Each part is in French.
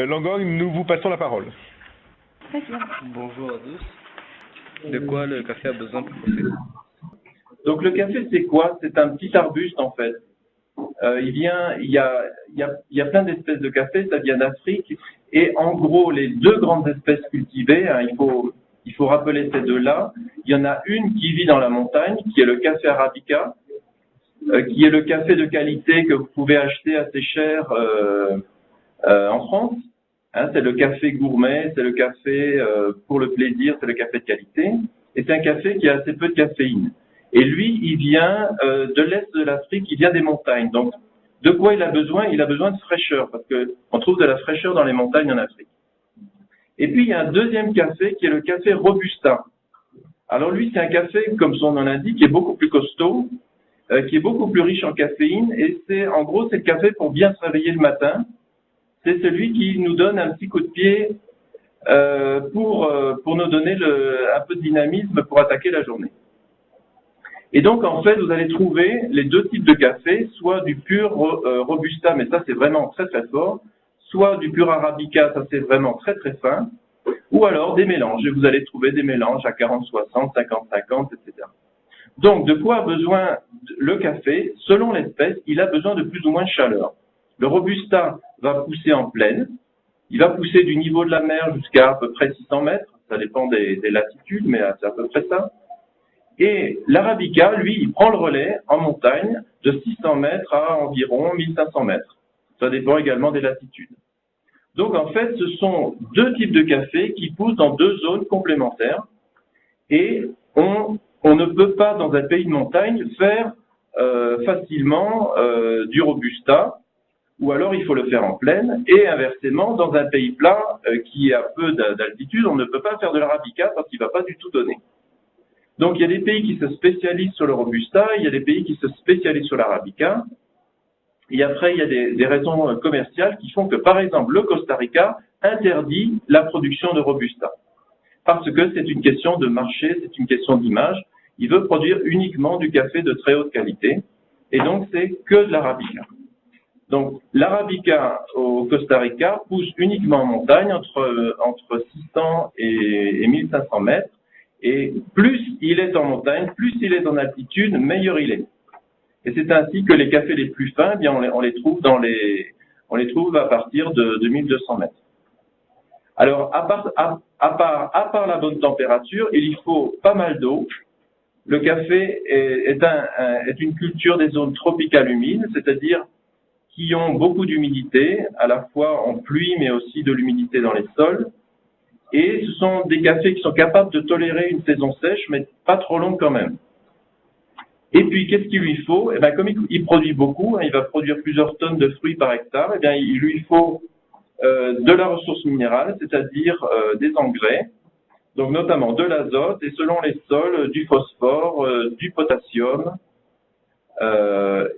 Langogne, nous vous passons la parole. Très bien. Bonjour à tous. De quoi le café a besoin pour pousser? Donc le café, c'est quoi? C'est un petit arbuste en fait. Il y a plein d'espèces de café, ça vient d'Afrique. Et en gros, les deux grandes espèces cultivées, hein, il faut rappeler ces deux-là. Il y en a une qui vit dans la montagne, qui est le café arabica, qui est le café de qualité que vous pouvez acheter assez cher en France. Hein, c'est le café gourmet, c'est le café pour le plaisir, c'est le café de qualité. Et c'est un café qui a assez peu de caféine. Et lui, il vient de l'est de l'Afrique, il vient des montagnes. Donc, de quoi il a besoin? Il a besoin de fraîcheur, parce qu'on trouve de la fraîcheur dans les montagnes en Afrique. Et puis, il y a un deuxième café qui est le café Robusta. Alors lui, c'est un café, comme son nom l'indique, qui est beaucoup plus costaud, qui est beaucoup plus riche en caféine. Et en gros, c'est le café pour bien se réveiller le matin. C'est celui qui nous donne un petit coup de pied pour nous donner un peu de dynamisme pour attaquer la journée. Et donc, en fait, vous allez trouver les deux types de café, soit du pur Robusta, mais ça, c'est vraiment très, très fort, soit du pur Arabica, ça, c'est vraiment très, très fin, ou alors des mélanges. Et vous allez trouver des mélanges à 40-60, 50-50, etc. Donc, de quoi a besoin le café? Selon l'espèce, il a besoin de plus ou moins de chaleur. Le Robusta va pousser en plaine. Il va pousser du niveau de la mer jusqu'à à peu près 600 mètres. Ça dépend des latitudes, mais c'est à peu près ça. Et l'Arabica, lui, il prend le relais en montagne de 600 mètres à environ 1500 mètres. Ça dépend également des latitudes. Donc, en fait, ce sont deux types de café qui poussent dans deux zones complémentaires. Et on ne peut pas, dans un pays de montagne, faire facilement du Robusta, ou alors il faut le faire en plaine. Et inversement, dans un pays plat qui a peu d'altitude, on ne peut pas faire de l'Arabica parce qu'il ne va pas du tout donner. Donc, il y a des pays qui se spécialisent sur le Robusta, il y a des pays qui se spécialisent sur l'Arabica. Et après, il y a des raisons commerciales qui font que, par exemple, le Costa Rica interdit la production de Robusta. Parce que c'est une question de marché, c'est une question d'image. Il veut produire uniquement du café de très haute qualité. Et donc, c'est que de l'Arabica. Donc, l'Arabica au Costa Rica pousse uniquement en montagne, entre 600 et 1500 mètres. Et plus il est en montagne, plus il est en altitude, meilleur il est. Et c'est ainsi que les cafés les plus fins, eh bien, on les trouve à partir de 1200 mètres. Alors, à part la bonne température, il faut pas mal d'eau. Le café est une culture des zones tropicales humides, c'est-à-dire qui ont beaucoup d'humidité, à la fois en pluie, mais aussi de l'humidité dans les sols. Et ce sont des cafés qui sont capables de tolérer une saison sèche, mais pas trop longue quand même. Et puis, qu'est-ce qu'il lui faut? Eh bien, comme il produit beaucoup, hein, il va produire plusieurs tonnes de fruits par hectare, eh bien, il lui faut de la ressource minérale, c'est-à-dire des engrais, donc notamment de l'azote, et selon les sols, du phosphore, du potassium,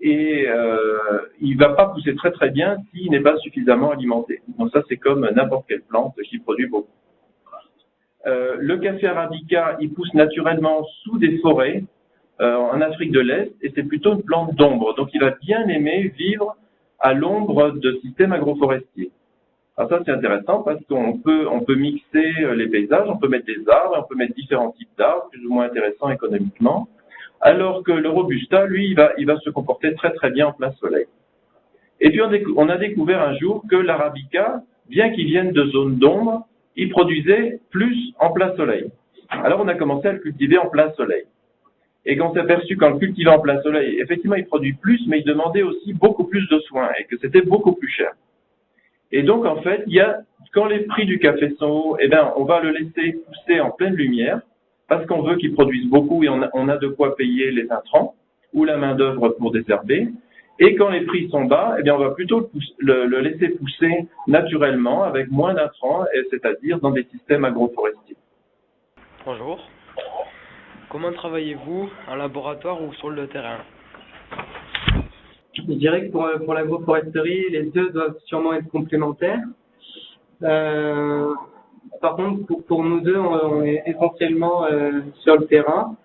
il va pas pousser très très bien s'il n'est pas suffisamment alimenté. Donc ça, c'est comme n'importe quelle plante qui produit beaucoup. Le café arabica, il pousse naturellement sous des forêts en Afrique de l'Est et c'est plutôt une plante d'ombre. Donc, il va bien aimer vivre à l'ombre de systèmes agroforestiers. Alors ça, c'est intéressant parce qu'on peut mixer les paysages, on peut mettre des arbres, on peut mettre différents types d'arbres, plus ou moins intéressants économiquement, alors que le Robusta, lui, il va se comporter très très bien en plein soleil. Et puis, on a découvert un jour que l'arabica, bien qu'il vienne de zones d'ombre, il produisait plus en plein soleil. Alors, on a commencé à le cultiver en plein soleil. Et quand on s'est aperçu qu'en le cultivant en plein soleil, effectivement, il produit plus, mais il demandait aussi beaucoup plus de soins et que c'était beaucoup plus cher. Et donc, en fait, quand les prix du café sont hauts, eh bien, on va le laisser pousser en pleine lumière parce qu'on veut qu'il produise beaucoup et on a de quoi payer les intrants ou la main-d'œuvre pour désherber. Et quand les prix sont bas, eh bien, on va plutôt le laisser pousser naturellement avec moins d'intrants, c'est-à-dire dans des systèmes agroforestiers. Bonjour. Comment travaillez-vous en laboratoire ou sur le terrain? Je dirais que pour l'agroforesterie, les deux doivent sûrement être complémentaires. Par contre, pour nous deux, on est essentiellement sur le terrain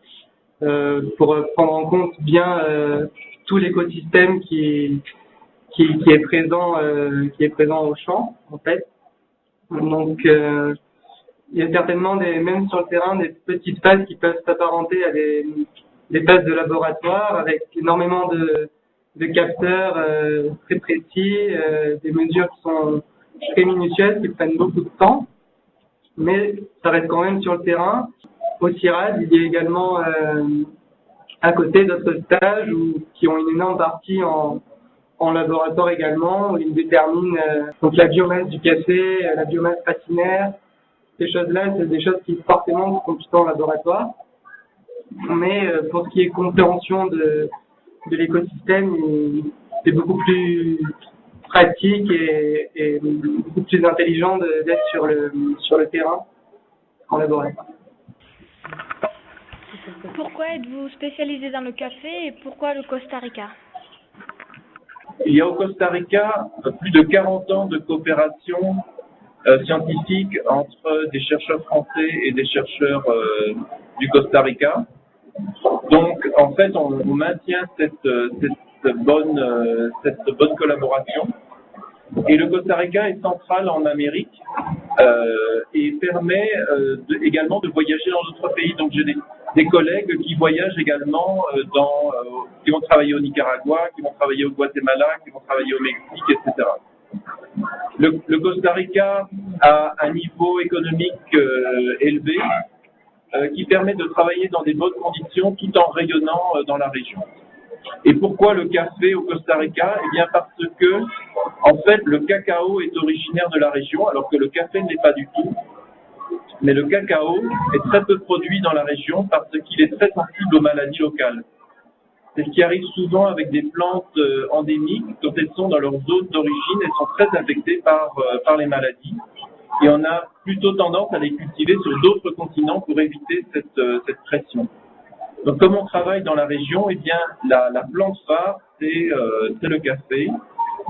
pour prendre en compte bien tout l'écosystème qui est présent au champ en fait. Donc, il y a certainement même sur le terrain, des petites phases qui peuvent s'apparenter à des phases de laboratoire avec énormément de capteurs très précis, des mesures qui sont très minutieuses, qui prennent beaucoup de temps, mais ça reste quand même sur le terrain. Au CIRAD, il y a également à côté d'autres stages qui ont une énorme partie en laboratoire également, où ils déterminent donc la biomasse du café, la biomasse racinaire. Ces choses-là, c'est des choses qui forcément sont plutôt en laboratoire. Mais pour ce qui est compréhension de l'écosystème, c'est beaucoup plus pratique et beaucoup plus intelligent d'être sur le terrain en laboratoire. Pourquoi êtes-vous spécialisé dans le café et pourquoi le Costa Rica? Il y a au Costa Rica plus de 40 ans de coopération scientifique entre des chercheurs français et des chercheurs du Costa Rica. Donc, en fait, on maintient cette bonne collaboration. Et le Costa Rica est central en Amérique et permet également de voyager dans d'autres pays. Donc, j'ai des collègues qui voyagent également qui vont travailler au Nicaragua, qui vont travailler au Guatemala, qui vont travailler au Mexique, etc. Le Costa Rica a un niveau économique élevé qui permet de travailler dans des bonnes conditions tout en rayonnant dans la région. Et pourquoi le café au Costa Rica? Eh bien parce que, en fait, le cacao est originaire de la région, alors que le café ne l'est pas du tout. Mais le cacao est très peu produit dans la région parce qu'il est très sensible aux maladies locales. C'est ce qui arrive souvent avec des plantes endémiques. Quand elles sont dans leur zone d'origine, elles sont très affectées par les maladies. Et on a plutôt tendance à les cultiver sur d'autres continents pour éviter cette pression. Donc, comme on travaille dans la région, eh bien, la plante phare, c'est le café.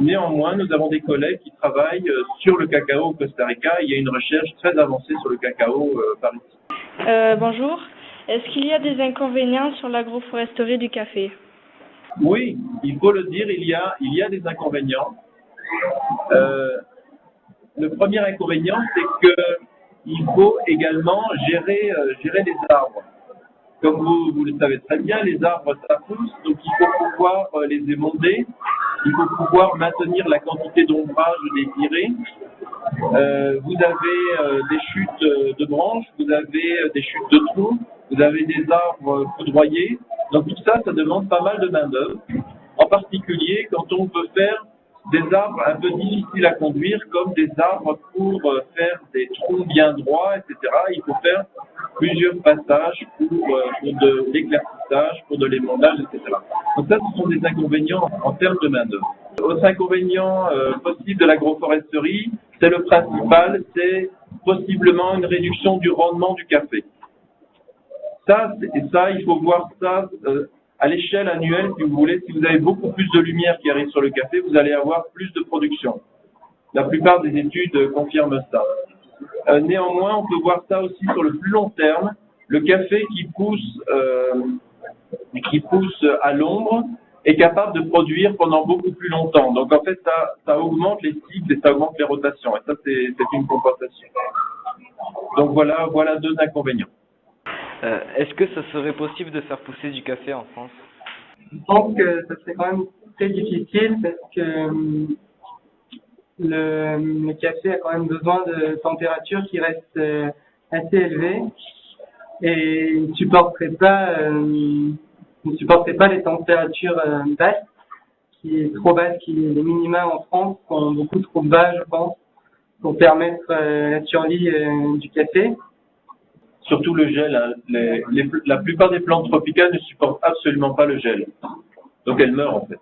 Néanmoins, nous avons des collègues qui travaillent sur le cacao au Costa Rica. Il y a une recherche très avancée sur le cacao par ici. Bonjour. Est-ce qu'il y a des inconvénients sur l'agroforesterie du café? Oui, il faut le dire, il y a des inconvénients. Le premier inconvénient, c'est qu'il faut également gérer les arbres. Comme vous le savez très bien, les arbres, ça pousse, donc il faut pouvoir les émonder, il faut pouvoir maintenir la quantité d'ombrage désirée. Vous avez des chutes de branches, vous avez des chutes de troncs, vous avez des arbres foudroyés. Donc tout ça, ça demande pas mal de main-d'œuvre. En particulier quand on peut faire des arbres un peu difficiles à conduire, comme des arbres pour faire des troncs bien droits, etc. Il faut faire plusieurs passages pour de l'éclaircissage, pour de l'émondage, etc. Donc ça, ce sont des inconvénients en termes de main-d'œuvre. Autre inconvénient possible de l'agroforesterie, c'est le principal, c'est possiblement une réduction du rendement du café. Ça, il faut voir ça à l'échelle annuelle, si vous voulez. Si vous avez beaucoup plus de lumière qui arrive sur le café, vous allez avoir plus de production. La plupart des études confirment ça. Néanmoins, on peut voir ça aussi sur le plus long terme. Le café qui pousse à l'ombre est capable de produire pendant beaucoup plus longtemps. Donc en fait, ça augmente les cycles et ça augmente les rotations. Et ça, c'est une compensation. Donc voilà deux inconvénients. Est-ce que ça serait possible de faire pousser du café en France? Je pense que ça serait quand même très difficile parce que le café a quand même besoin de températures qui restent assez élevées et il ne supporterait pas les températures basses, trop basses, les minima en France sont beaucoup trop bas, je pense, pour permettre la survie du café. Surtout le gel, hein. La plupart des plantes tropicales ne supportent absolument pas le gel. Donc elles meurent en fait.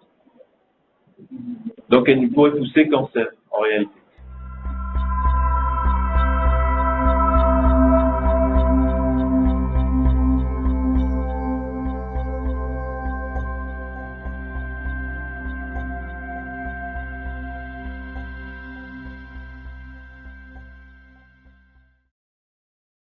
Donc elles ne pourraient pousser qu'en serre, en réalité.